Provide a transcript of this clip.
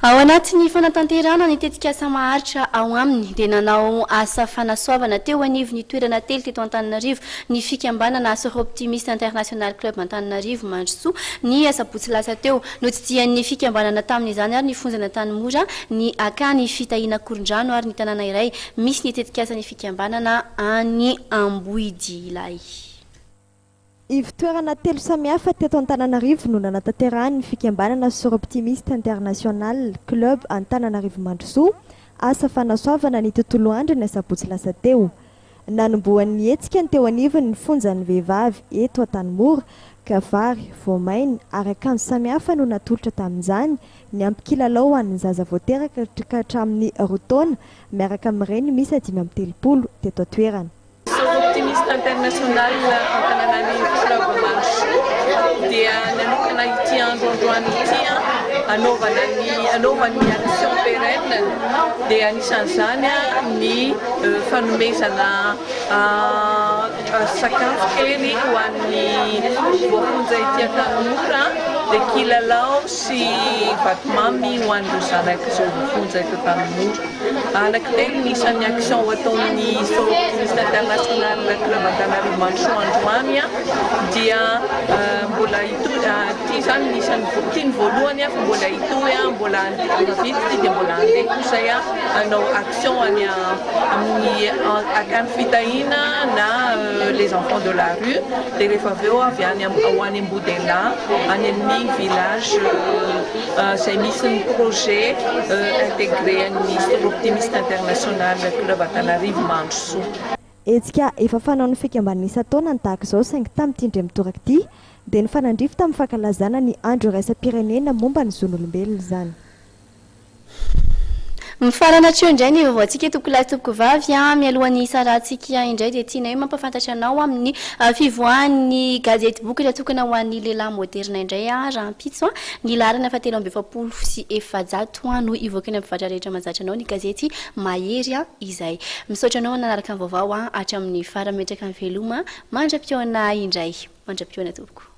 Ao anatin'ny fanatanterana ny tetikasa maharitra ao aminy dia nanao asa fanasoavana teo anivon'ny toerana telo teto Antananarivo ny fikambanana Soroptimist International Club Antananarivo Mandrosoa ny asabotsy lasa teo Notsidihan'ny fikambanana tamin'izany ary ny fonjan'Antanimora ny Akany Fitahiana Ankorondrano ary ny tanana iray misy ny tetikasan'ny fikambanana any Ambohidy. Toerana telo samihafa teto Antananarivo no nanatanterahany fikambanana Soroptimist International Club Antananarivo Mandrosoa asa fanasoavana ny tontolo andro ny asabotsy lasa teo. Nanomboan'ny hetsika ny teo anivony ny fonjan'ny vehivavy eto Antanimora ka vary, voamaina ary akanjo samihafa no natolotra tamin'izany ny ampikilalao an'ny zaza voateraka ka hatramin'ny roa taona miaraka amin'ireny misy 5 teto atoerana. Soroptimist International Antananarivo Club Mandrosoa dia nanokana ity androandroany ity anaovan'ny action pérenne dia anisan'izany ny fanomezana sakafo kely ho an'ny voafonja ity Antanimora dia kilalao sy vatomamy ho an'ireo zanaka izao voafonja eto Antanimora. Anankitelo ny isan'ny action ataon'ny Soroptimist International Club Antananarivo Mandrosoa androany dia mbola ity zany ny isan'ny tiany voalohany fa mbola itoy mbola vidy dia mbola andeha kosa hanao action amin'ny Akany Fitahiana na les enfants de la rue dia rehefa avy eo avy any ho any Ambodela any amin'ny village izay misy ny projet intégré an'ny Soroptimist International Club Antananarivo Mandrosoa. Etsika efa fanaon'ny fikambanana isa-taona ny tahaka izao saingy tamin'ity indray mitoraka ity dia ny fanandrify tamin'ny fankalazana ny andro iraisam-pirenena momba ny zon'olombelona izany. Mifarana teo indray ny vaovaontsika toko lahy toko vavy mialohan'ny isarahantsika indray dia tiana hoe mampafantatra anao amin'ny fivoahan'ny gazety boky natokana ho an'ny lehilahy moderna indray raha ampitso ny larana fa 770 no ivoaka ny ampivoatra rehetra mahazatra anao ny gazety mahery izay misaotra anao nanaraka ny vaovao hatramin'ny farametraka ny veloma mandra-pioana indray mandra-pioana tompoko.